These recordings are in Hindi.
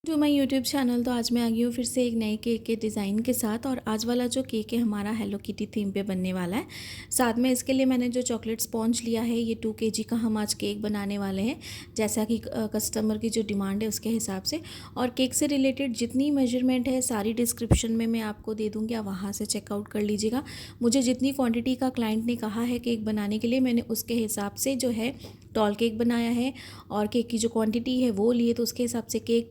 To my YouTube channel. तो आज मैं आ गई हूँ फिर से एक नए केक के डिज़ाइन के साथ। और आज वाला जो केक है हमारा हेलो किटी थीम पे बनने वाला है। साथ में इसके लिए मैंने जो चॉकलेट स्पॉन्ज लिया है, ये 2 kg का हम आज केक बनाने वाले हैं, जैसा कि कस्टमर की जो डिमांड है उसके हिसाब से। और केक से रिलेटेड जितनी मेजरमेंट है सारी डिस्क्रिप्शन में मैं आपको दे दूँगी, आप वहाँ से चेकआउट कर लीजिएगा। मुझे जितनी क्वान्टिटी का क्लाइंट ने कहा है केक बनाने के लिए, मैंने उसके हिसाब से जो है टॉल केक बनाया है। और केक की जो क्वांटिटी है वो लिए, तो उसके हिसाब से केक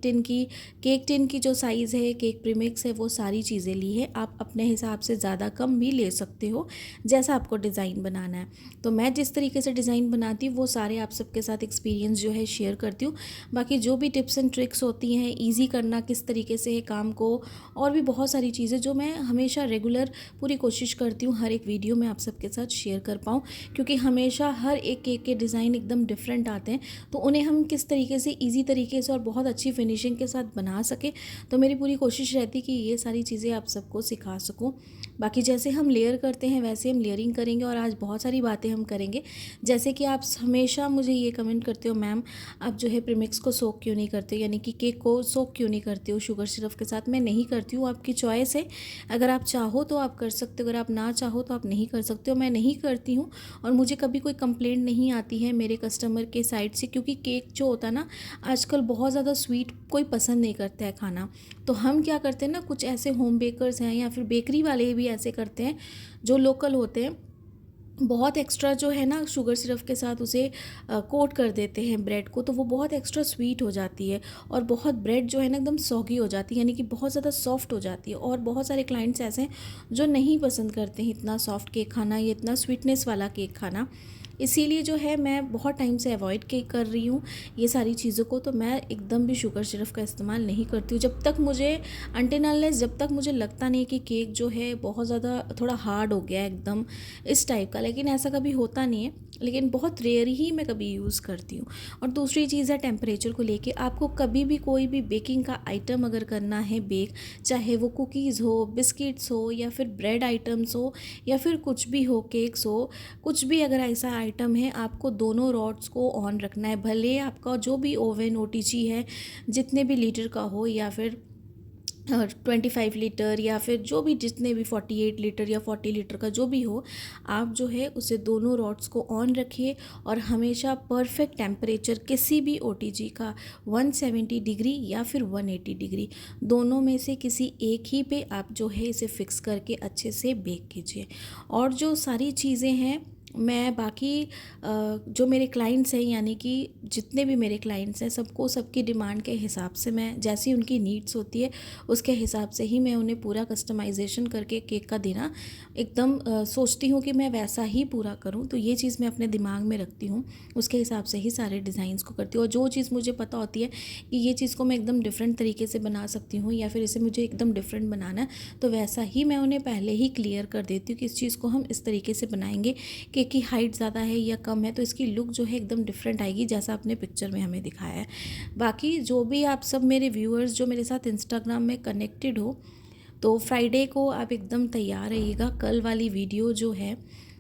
टिन की जो साइज़ है, केक प्रीमिक्स है, वो सारी चीज़ें ली है। आप अपने हिसाब से ज़्यादा कम भी ले सकते हो, जैसा आपको डिज़ाइन बनाना है। तो मैं जिस तरीके से डिज़ाइन बनाती हूँ वो सारे आप सबके साथ एक्सपीरियंस जो है शेयर करती हूँ। बाकी जो भी टिप्स एंड ट्रिक्स होती हैं, ईज़ी करना किस तरीके से है काम को, और भी बहुत सारी चीज़ें जो मैं हमेशा रेगुलर पूरी कोशिश करती हूँ हर एक वीडियो में आप सबके साथ शेयर कर पाऊँ। क्योंकि हमेशा हर एक केक के डिज़ाइन एकदम डिफरेंट आते हैं, तो उन्हें हम किस तरीके से ईज़ी तरीके से और बहुत अच्छी फिनिशिंग के साथ बना सके, तो मेरी पूरी कोशिश रहती कि ये सारी चीज़ें आप सबको सिखा सकूं। बाकी जैसे हम लेयर करते हैं वैसे हम लेयरिंग करेंगे, और आज बहुत सारी बातें हम करेंगे। जैसे कि आप हमेशा मुझे ये कमेंट करते हो, मैम आप जो है प्रीमिक्स को सोक क्यों नहीं करते हो, यानी कि केक को सोक क्यों नहीं करते हो शुगर सिरप के साथ। मैं नहीं करती हूँ, आपकी चॉइस है। अगर आप चाहो तो आप कर सकते हो, अगर आप ना चाहो तो आप नहीं कर सकते हो। मैं नहीं करती हूँ, और मुझे कभी कोई कंप्लेंट नहीं आती है मेरे कस्टमर के साइड से, क्योंकि केक जो होता है ना, आजकल बहुत ज़्यादा स्वीट कोई पसंद नहीं करता है खाना। तो हम क्या करते हैं ना, कुछ ऐसे होम बेकर्स हैं या फिर बेकरी वाले भी ऐसे करते हैं जो लोकल होते हैं, बहुत एक्स्ट्रा जो है ना शुगर सिरप के साथ उसे कोट कर देते हैं ब्रेड को, तो वो बहुत एक्स्ट्रा स्वीट हो जाती है। और बहुत ब्रेड जो है ना एकदम सॉगी हो जाती है, यानी कि बहुत ज़्यादा सॉफ्ट हो जाती है। और बहुत सारे क्लाइंट्स ऐसे हैं जो नहीं पसंद करते हैं इतना सॉफ्ट केक खाना या इतना स्वीटनेस वाला केक खाना। इसीलिए जो है मैं बहुत टाइम से अवॉइड केक कर रही हूँ ये सारी चीज़ों को। तो मैं एकदम भी शुगर सिरप का इस्तेमाल नहीं करती हूँ, जब तक मुझे अनटिल अनलेस जब तक मुझे लगता नहीं कि केक जो है बहुत ज़्यादा थोड़ा हार्ड हो गया है एकदम इस टाइप का। लेकिन ऐसा कभी होता नहीं है, लेकिन बहुत रेयर ही मैं कभी यूज़ करती हूँ। और दूसरी चीज़ है टेम्परेचर को लेके, आपको कभी भी कोई भी बेकिंग का आइटम अगर करना है बेक, चाहे वो कुकीज़ हो, बिस्किट्स हो, या फिर ब्रेड आइटम्स हो, या फिर कुछ भी हो, केक्स हो, कुछ भी अगर ऐसा आइटम है, आपको दोनों रॉड्स को ऑन रखना है। भले आपका जो भी ओवन ओटीजी है जितने भी लीटर का हो, या फिर 25 लीटर, या फिर जो भी जितने भी 48 लीटर या 40 लीटर का जो भी हो, आप जो है उसे दोनों रॉड्स को ऑन रखिए। और हमेशा परफेक्ट टेम्परेचर किसी भी ओटीजी का 170 डिग्री या फिर 180 डिग्री, दोनों में से किसी एक ही पे आप जो है इसे फिक्स करके अच्छे से बेक कीजिए। और जो सारी चीज़ें हैं, मैं बाकी जो मेरे क्लाइंट्स हैं, यानी कि जितने भी मेरे क्लाइंट्स हैं, सबको सबकी डिमांड के हिसाब से, मैं जैसी उनकी नीड्स होती है उसके हिसाब से ही मैं उन्हें पूरा कस्टमाइजेशन करके केक का देना एकदम सोचती हूँ कि मैं वैसा ही पूरा करूँ। तो ये चीज़ मैं अपने दिमाग में रखती हूँ, उसके हिसाब से ही सारे डिज़ाइंस को करती हूँ। और जो चीज़ मुझे पता होती है कि ये चीज़ को मैं एकदम डिफरेंट तरीके से बना सकती हूँ, या फिर इसे मुझे एकदम डिफरेंट बनाना है, तो वैसा ही मैं उन्हें पहले ही क्लियर कर देती हूँ कि इस चीज़ को हम इस तरीके से बनाएंगे। केक की हाइट ज़्यादा है या कम है, तो इसकी लुक जो है एकदम डिफरेंट आएगी, जैसा आपने पिक्चर में हमें दिखाया है। बाकी जो भी आप सब मेरे व्यूअर्स जो मेरे साथ इंस्टाग्राम में कनेक्टेड हो, तो फ्राइडे को आप एकदम तैयार रहिएगा। कल वाली वीडियो जो है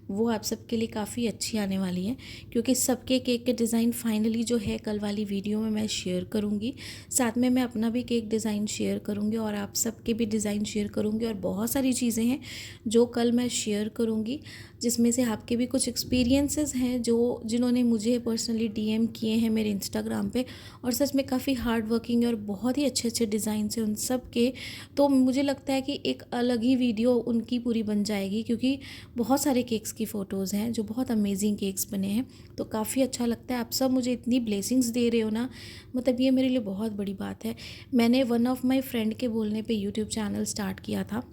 वो आप सबके लिए काफ़ी अच्छी आने वाली है, क्योंकि सबके केक के डिज़ाइन फाइनली जो है कल वाली वीडियो में मैं शेयर करूँगी। साथ में मैं अपना भी केक डिज़ाइन शेयर करूँगी, और आप सबके भी डिज़ाइन शेयर करूँगी। और बहुत सारी चीज़ें हैं जो कल मैं शेयर करूँगी, जिसमें से आपके भी कुछ एक्सपीरियंसेस हैं जो जिन्होंने मुझे पर्सनली डीएम किए हैं मेरे इंस्टाग्राम पे, और सच में काफ़ी हार्ड वर्किंग है और बहुत ही अच्छे अच्छे डिज़ाइन हैं उन सब के। तो मुझे लगता है कि एक अलग ही वीडियो उनकी पूरी बन जाएगी, क्योंकि बहुत सारे केक्स की फ़ोटोज़ हैं जो बहुत अमेजिंग केक्स बने हैं। तो काफ़ी अच्छा लगता है, आप सब मुझे इतनी ब्लेसिंग्स दे रहे हो ना, मतलब ये मेरे लिए बहुत बड़ी बात है। मैंने वन ऑफ माई फ्रेंड के बोलने पे यूट्यूब चैनल स्टार्ट किया था,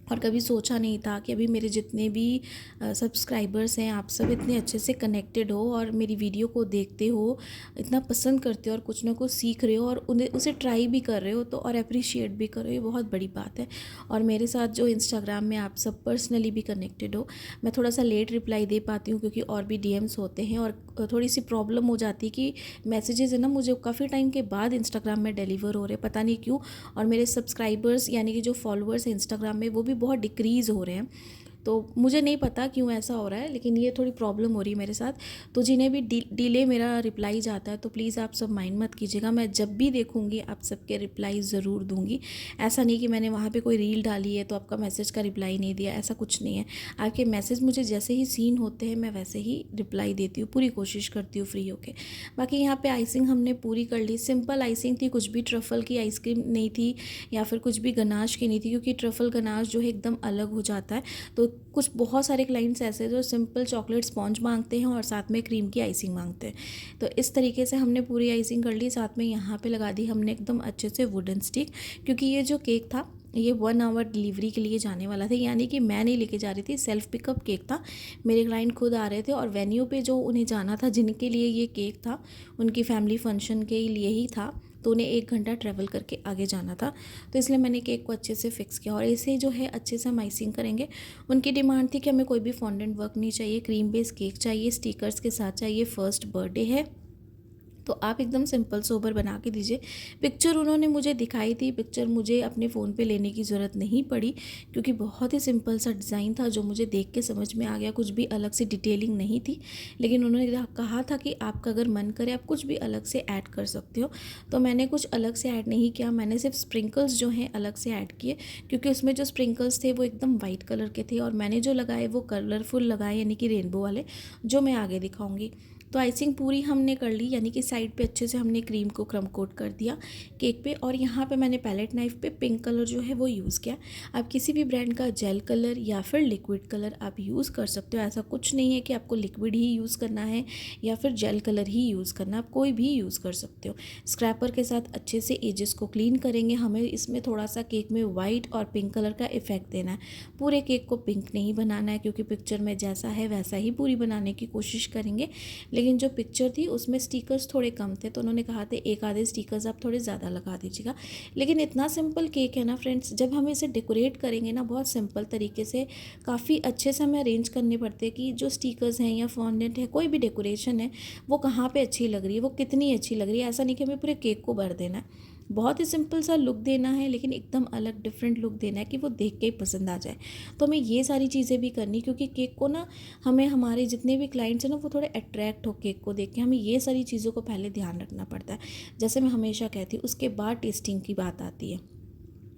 और कभी सोचा नहीं था कि अभी मेरे जितने भी सब्सक्राइबर्स हैं, आप सब इतने अच्छे से कनेक्टेड हो और मेरी वीडियो को देखते हो, इतना पसंद करते हो, और कुछ ना कुछ सीख रहे हो, और उन्हें उसे ट्राई भी कर रहे हो, तो और अप्रिशिएट भी कर रहे हो, ये बहुत बड़ी बात है। और मेरे साथ जो इंस्टाग्राम में आप सब पर्सनली भी कनेक्टेड हो, मैं थोड़ा सा लेट रिप्लाई दे पाती हूँ क्योंकि और भी डीएम्स होते हैं, और थोड़ी सी प्रॉब्लम हो जाती है कि मैसेजेस है ना मुझे काफ़ी टाइम के बाद इंस्टाग्राम में डिलीवर हो रहे हैं, पता नहीं क्यों। और मेरे सब्सक्राइबर्स यानी कि जो फॉलोअर्स हैं इंस्टाग्राम में, वो भी बहुत डिक्रीज़ हो रहे हैं। तो मुझे नहीं पता क्यों ऐसा हो रहा है, लेकिन ये थोड़ी प्रॉब्लम हो रही है मेरे साथ। तो जिन्हें भी डिले मेरा रिप्लाई जाता है तो प्लीज़ आप सब माइंड मत कीजिएगा, मैं जब भी देखूँगी आप सबके रिप्लाई ज़रूर दूँगी। ऐसा नहीं कि मैंने वहाँ पे कोई रील डाली है तो आपका मैसेज का रिप्लाई नहीं दिया, ऐसा कुछ नहीं है। आपके मैसेज मुझे जैसे ही सीन होते हैं मैं वैसे ही रिप्लाई देती हूँ, पूरी कोशिश करती हूँ फ्री होके। बाकी यहाँ पे आइसिंग हमने पूरी कर ली, सिंपल आइसिंग थी, कुछ भी ट्रफ़ल की आइसक्रीम नहीं थी या फिर कुछ भी गनाश की नहीं थी, क्योंकि ट्रफ़ल गनाश जो है एकदम अलग हो जाता है। तो कुछ बहुत सारे क्लाइंट्स ऐसे हैं जो सिंपल चॉकलेट स्पॉन्ज मांगते हैं और साथ में क्रीम की आइसिंग मांगते हैं। तो इस तरीके से हमने पूरी आइसिंग कर ली, साथ में यहाँ पे लगा दी हमने एकदम अच्छे से वुडन स्टिक, क्योंकि ये जो केक था ये 1 आवर डिलीवरी के लिए जाने वाला था, यानी कि मैं नहीं लेके जा रही थी, सेल्फ पिकअप केक था। मेरे क्लाइंट खुद आ रहे थे और वेन्यू पे जो उन्हें जाना था, जिनके लिए ये केक था, उनकी फैमिली फंक्शन के लिए ही था, तो उन्हें 1 घंटा ट्रैवल करके आगे जाना था। तो इसलिए मैंने केक को अच्छे से फिक्स किया और इसे जो है अच्छे से हम आइसिंग करेंगे। उनकी डिमांड थी कि हमें कोई भी फॉन्डेंट वर्क नहीं चाहिए, क्रीम बेस केक चाहिए, स्टिकर्स के साथ चाहिए, फर्स्ट बर्थडे है तो आप एकदम सिंपल सोबर बना के दीजिए। पिक्चर उन्होंने मुझे दिखाई थी, पिक्चर मुझे अपने फ़ोन पे लेने की ज़रूरत नहीं पड़ी, क्योंकि बहुत ही सिंपल सा डिज़ाइन था जो मुझे देख के समझ में आ गया, कुछ भी अलग से डिटेलिंग नहीं थी। लेकिन उन्होंने कहा था कि आपका अगर मन करे आप कुछ भी अलग से ऐड कर सकते हो, तो मैंने कुछ अलग से ऐड नहीं किया, मैंने सिर्फ स्प्रिंकल्स जो हैं अलग से ऐड किए, क्योंकि उसमें जो स्प्रिंकल्स थे वो एकदम वाइट कलर के थे और मैंने जो लगाए वो कलरफुल लगाए, यानी कि रेनबो वाले, जो मैं आगे दिखाऊंगी। तो आइसिंग पूरी हमने कर ली, यानी कि साइड पे अच्छे से हमने क्रीम को क्रम कोट कर दिया केक पे, और यहाँ पे मैंने पैलेट नाइफ पे पिंक कलर जो है वो यूज़ किया। आप किसी भी ब्रांड का जेल कलर या फिर लिक्विड कलर आप यूज़ कर सकते हो, ऐसा कुछ नहीं है कि आपको लिक्विड ही यूज़ करना है या फिर जेल कलर ही यूज़ करना, आप कोई भी यूज़ कर सकते हो। स्क्रैपर के साथ अच्छे से एजेस को क्लीन करेंगे, हमें इसमें थोड़ा सा केक में वाइट और पिंक कलर का इफेक्ट देना है। पूरे केक को पिंक नहीं बनाना है, क्योंकि पिक्चर में जैसा है वैसा ही पूरी बनाने की कोशिश करेंगे। लेकिन जो पिक्चर थी उसमें स्टिकर्स थोड़े कम थे, तो उन्होंने कहा था एक आधे स्टिकर्स आप थोड़े ज़्यादा लगा दीजिएगा। लेकिन इतना सिंपल केक है ना फ्रेंड्स, जब हम इसे डेकोरेट करेंगे ना बहुत सिंपल तरीके से, काफ़ी अच्छे से हमें अरेंज करने पड़ते हैं कि जो स्टिकर्स हैं या फॉन्डेंट है, कोई भी डेकोरेशन है, वो कहाँ पे अच्छी लग रही है, वो कितनी अच्छी लग रही है। ऐसा नहीं कि हमें पूरे केक को भर देना है, बहुत ही सिंपल सा लुक देना है, लेकिन एकदम अलग डिफरेंट लुक देना है कि वो देख के ही पसंद आ जाए। तो हमें ये सारी चीज़ें भी करनी, क्योंकि केक को ना, हमें हमारे जितने भी क्लाइंट्स हैं ना वो थोड़े अट्रैक्ट हो केक को देख के, हमें ये सारी चीज़ों को पहले ध्यान रखना पड़ता है। जैसे मैं हमेशा कहती हूँ, उसके बाद टेस्टिंग की बात आती है।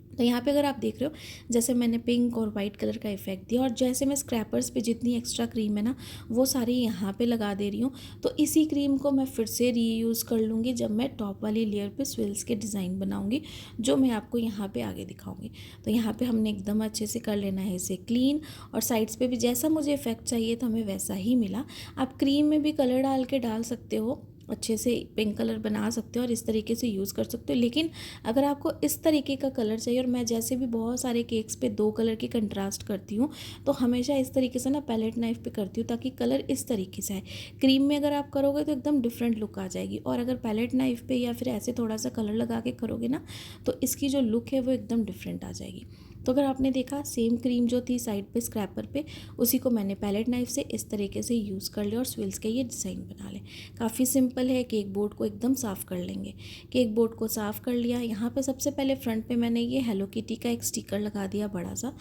तो यहाँ पे अगर आप देख रहे हो, जैसे मैंने पिंक और वाइट कलर का इफेक्ट दिया, और जैसे मैं स्क्रैपर्स पे जितनी एक्स्ट्रा क्रीम है ना वो सारी यहाँ पे लगा दे रही हूँ। तो इसी क्रीम को मैं फिर से रीयूज़ कर लूँगी जब मैं टॉप वाली लेयर पे स्विल्स के डिज़ाइन बनाऊँगी, जो मैं आपको यहाँ पे आगे दिखाऊँगी। तो यहाँ पे हमने एकदम अच्छे से कर लेना है इसे क्लीन, और साइड्स पे भी जैसा मुझे इफेक्ट चाहिए था हमें वैसा ही मिला। आप क्रीम में भी कलर डाल के डाल सकते हो, अच्छे से पिंक कलर बना सकते हो और इस तरीके से यूज़ कर सकते हो। लेकिन अगर आपको इस तरीके का कलर चाहिए, और मैं जैसे भी बहुत सारे केक्स पे 2 कलर की कंट्रास्ट करती हूँ, तो हमेशा इस तरीके से ना पैलेट नाइफ पे करती हूँ, ताकि कलर इस तरीके से आए। क्रीम में अगर आप करोगे तो एकदम डिफरेंट लुक आ जाएगी, और अगर पैलेट नाइफ पे या फिर ऐसे थोड़ा सा कलर लगा के करोगे ना, तो इसकी जो लुक है वो एकदम डिफरेंट आ जाएगी। तो अगर आपने देखा, सेम क्रीम जो थी साइड पे स्क्रैपर पे, उसी को मैंने पैलेट नाइफ से इस तरीके से यूज़ कर लिया और स्विल्स के ये डिज़ाइन बना लें। काफ़ी सिंपल है। केक बोर्ड को एकदम साफ़ कर लेंगे। केक बोर्ड को साफ़ कर लिया। यहाँ पे सबसे पहले फ्रंट पे मैंने ये हेलो किटी का एक स्टिकर लगा दिया बड़ा सा।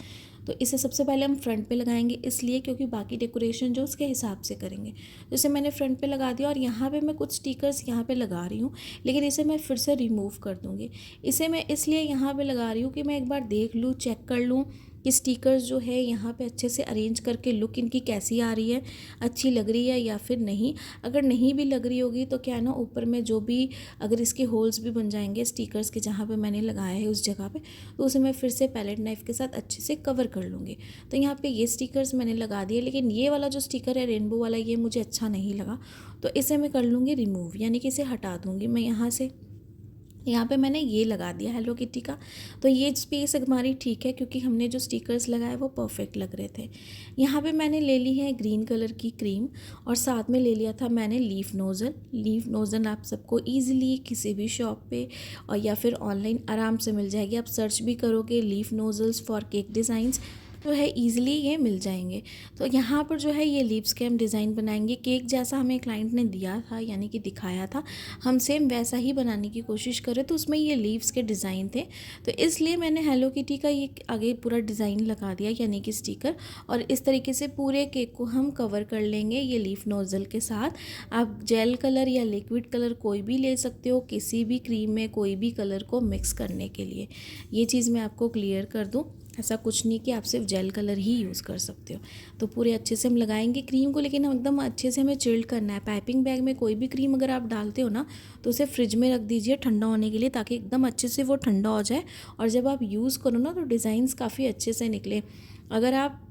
तो इसे सबसे पहले हम फ्रंट पे लगाएंगे, इसलिए क्योंकि बाकी डेकोरेशन जो उसके हिसाब से करेंगे। तो इसे मैंने फ्रंट पे लगा दिया, और यहाँ पे मैं कुछ स्टिकर्स यहाँ पे लगा रही हूँ, लेकिन इसे मैं फिर से रिमूव कर दूँगी। इसे मैं इसलिए यहाँ पे लगा रही हूँ कि मैं एक बार देख लूँ, चेक कर लूँ कि स्टिकर्स जो है यहाँ पे अच्छे से अरेंज करके लुक इनकी कैसी आ रही है, अच्छी लग रही है या फिर नहीं। अगर नहीं भी लग रही होगी तो क्या है ना, ऊपर में जो भी अगर इसके होल्स भी बन जाएंगे स्टिकर्स के जहाँ पे मैंने लगाया है उस जगह पे, तो उसे मैं फिर से पैलेट नाइफ के साथ अच्छे से कवर कर लूँगी। तो यहाँ पे ये स्टिकर्स मैंने लगा दिए, लेकिन ये वाला जो स्टिकर है रेनबो वाला, ये मुझे अच्छा नहीं लगा, तो इसे मैं कर लूँगी रिमूव, यानी कि इसे हटा दूँगी मैं यहाँ से। यहाँ पे मैंने ये लगा दिया हेलो किटी का। तो ये स्पेस हमारी ठीक है, क्योंकि हमने जो स्टिकर्स लगाए वो परफेक्ट लग रहे थे। यहाँ पे मैंने ले ली है ग्रीन कलर की क्रीम, और साथ में ले लिया था मैंने लीफ नोज़ल। लीफ नोज़ल आप सबको ईजिली किसी भी शॉप पे और या फिर ऑनलाइन आराम से मिल जाएगी। आप सर्च भी करोगे leaf nozzles for cake designs, जो है ईज़िली ये मिल जाएंगे। तो यहाँ पर जो है ये लीव्स के हम डिज़ाइन बनाएंगे। केक जैसा हमें क्लाइंट ने दिया था यानी कि दिखाया था, हम सेम वैसा ही बनाने की कोशिश करें, तो उसमें ये लीव्स के डिज़ाइन थे। तो इसलिए मैंने हेलो किटी का ये आगे पूरा डिज़ाइन लगा दिया यानी कि स्टिकर, और इस तरीके से पूरे केक को हम कवर कर लेंगे ये लीफ नोज़ल के साथ। आप जेल कलर या लिक्विड कलर कोई भी ले सकते हो, किसी भी क्रीम में कोई भी कलर को मिक्स करने के लिए। ये चीज़ मैं आपको क्लियर कर दूँ, ऐसा कुछ नहीं कि आप सिर्फ जेल कलर ही यूज़ कर सकते हो। तो पूरे अच्छे से हम लगाएंगे क्रीम को, लेकिन हम एकदम अच्छे से हमें चिल्ड करना है। पाइपिंग बैग में कोई भी क्रीम अगर आप डालते हो ना, तो उसे फ्रिज में रख दीजिए ठंडा होने के लिए, ताकि एकदम अच्छे से वो ठंडा हो जाए और जब आप यूज़ करो ना तो डिज़ाइंस काफ़ी अच्छे से निकले। अगर आप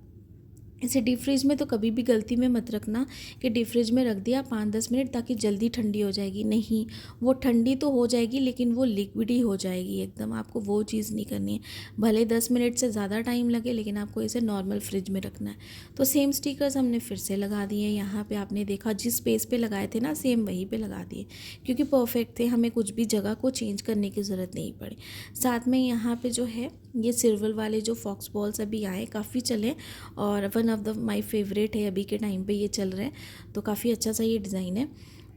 इसे डीप फ्रिज में तो कभी भी गलती में मत रखना कि डीप फ्रिज में रख दिया 5-10 मिनट ताकि जल्दी ठंडी हो जाएगी। नहीं, वो ठंडी तो हो जाएगी लेकिन वो लिक्विड ही हो जाएगी एकदम। आपको वो चीज़ नहीं करनी है। भले 10 मिनट से ज़्यादा टाइम लगे, लेकिन आपको इसे नॉर्मल फ्रिज में रखना है। तो सेम स्टिकर्स हमने फिर से लगा दिए। यहाँ पे आपने देखा जिस स्पेस पे लगाए थे ना, सेम वहीं पे लगा दिए, क्योंकि परफेक्ट थे, हमें कुछ भी जगह को चेंज करने की ज़रूरत नहीं पड़ी। साथ में यहाँ पे जो है ये सिल्वर वाले जो फॉक्स बॉल्स अभी आए, काफ़ी चले और one of the my favourite है अभी के टाइम पे ये चल रहे हैं। तो काफ़ी अच्छा सा ये डिज़ाइन है।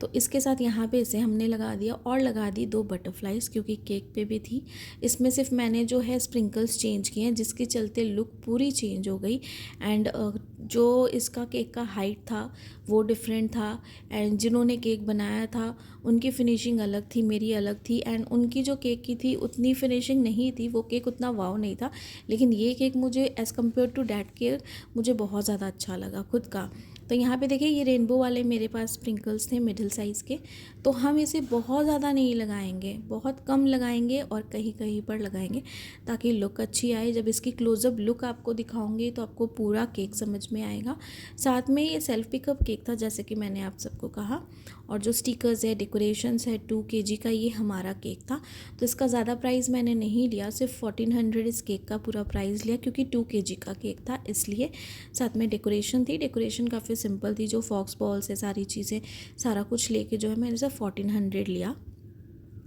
तो इसके साथ यहाँ पे इसे हमने लगा दिया और लगा दी 2 बटरफ्लाइज़, क्योंकि केक पे भी थी। इसमें सिर्फ मैंने जो है स्प्रिंकल्स चेंज किए हैं, जिसके चलते लुक पूरी चेंज हो गई। एंड जो इसका केक का हाइट था वो डिफरेंट था, एंड जिन्होंने केक बनाया था उनकी फिनिशिंग अलग थी, मेरी अलग थी। एंड उनकी जो केक की थी उतनी फिनिशिंग नहीं थी, वो केक उतना वाव नहीं था। लेकिन ये केक मुझे as compare to that cake मुझे बहुत ज़्यादा अच्छा लगा खुद का। तो यहाँ पे देखिए ये रेनबो वाले मेरे पास स्प्रिंकल्स थे मिडिल साइज़ के। तो हम इसे बहुत ज़्यादा नहीं लगाएंगे, बहुत कम लगाएंगे और कहीं कहीं पर लगाएंगे, ताकि लुक अच्छी आए। जब इसकी क्लोज़अप लुक आपको दिखाऊंगी तो आपको पूरा केक समझ में आएगा। साथ में ये सेल्फ पिकअप केक था, जैसे कि मैंने आप सबको कहा। और जो स्टिकर्स है, डेकोरेशंस है, 2 kg का ये हमारा केक था। तो इसका ज़्यादा प्राइस मैंने नहीं लिया, सिर्फ 1400 इस केक का पूरा प्राइस लिया, क्योंकि 2 kg का केक था इसलिए। साथ में डेकोरेशन थी, डेकोरेशन काफ़ी सिंपल थी, जो फॉक्स बॉल्स है, सारी चीज़ें, सारा कुछ लेके जो है मैंने सिर्फ 1400 लिया।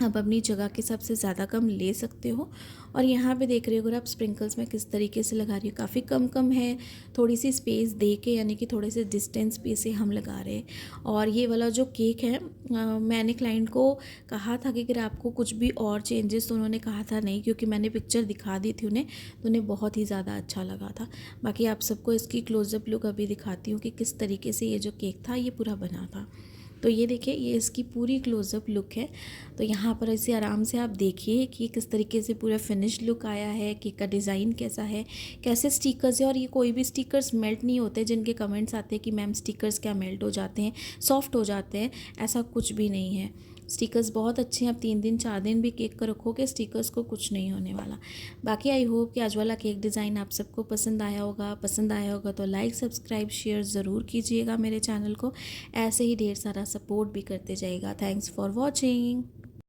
आप अपनी जगह के हिसाब से ज़्यादा कम ले सकते हो। और यहाँ पे देख रहे हो अगर आप स्प्रिंकल्स में किस तरीके से लगा रही हो, काफ़ी कम कम है, थोड़ी सी स्पेस दे के, यानी कि थोड़े से डिस्टेंस पे से हम लगा रहे हैं। और ये वाला जो केक है मैंने क्लाइंट को कहा था कि अगर आपको कुछ भी और चेंजेस, तो उन्होंने कहा था नहीं, क्योंकि मैंने पिक्चर दिखा दी थी उन्हें, तो उन्हें बहुत ही ज़्यादा अच्छा लगा था। बाकी आप सबको इसकी क्लोज़अप लुक अभी दिखाती हूँ कि किस तरीके से ये जो केक था ये पूरा बना था। तो ये देखिए ये इसकी पूरी क्लोज़अप लुक है। तो यहाँ पर इसे आराम से आप देखिए कि किस तरीके से पूरा फिनिश लुक आया है, केक का डिज़ाइन कैसा है, कैसे स्टिकर्स है। और ये कोई भी स्टिकर्स मेल्ट नहीं होते, जिनके कमेंट्स आते हैं कि मैम स्टिकर्स क्या मेल्ट हो जाते हैं, सॉफ्ट हो जाते हैं, ऐसा कुछ भी नहीं है। स्टिकर्स बहुत अच्छे हैं, आप 3 दिन 4 दिन भी केक को रखोगे, स्टिकर्स को कुछ नहीं होने वाला। बाकी आई होप कि आज वाला केक डिज़ाइन आप सबको पसंद आया होगा। पसंद आया होगा तो लाइक, सब्सक्राइब, शेयर ज़रूर कीजिएगा मेरे चैनल को। ऐसे ही ढेर सारा सपोर्ट भी करते जाइएगा। Thanks for watching.